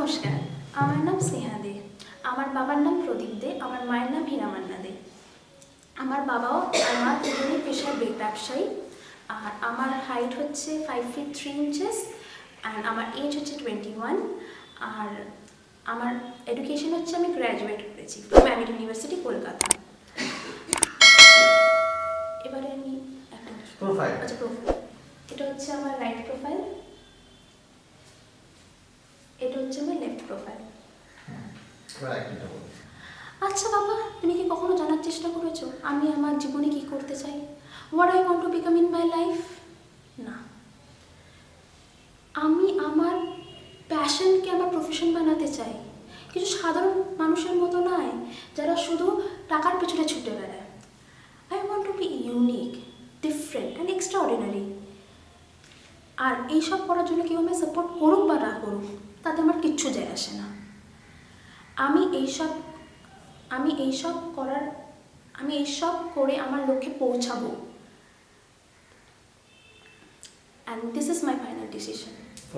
নমস্কার, আমার নাম স্নেহা দে। আমার বাবার নাম প্রদীপ দে, আমার মায়ের নাম হীরামান্না দে। আমার বাবাও আর মা দুজনেই পেশার ব্যবসায়ী। আর আমার হাইট হচ্ছে 5 feet 3 inches অ্যান্ড আমার এজ হচ্ছে 21। আর আমার এডুকেশন হচ্ছে আমি গ্র্যাজুয়েট করেছি ফ্রম আমিটি ইউনিভার্সিটি, কলকাতা। এবারে আমি একটা প্রোফাইল। আচ্ছা, প্রোফাইল। এটা হচ্ছে আমার রাইট প্রোফাইল, এটা হচ্ছে আমার লেফট প্রোফাইল। আচ্ছা বাবা, তুমি কি কখনো জানার চেষ্টা করেছো আমি আমার জীবনে কি করতে চাই? What I want to become in my life? না, আমি আমার প্যাশনকে আমার প্রফেশন বানাতে চাই। কিছু সাধারণ মানুষের মতো নয় যারা শুধু টাকার পেছনে ছুটে বেড়ায়। I want to be unique, different and extraordinary. আর এইসব করার জন্য কেউ আমায় সাপোর্ট করুক বা না করুক, তাতে আমার কিচ্ছু যায় আসে না। আমি এইসব করে আমার লক্ষ্যে পৌঁছাবো। And this is my final decision.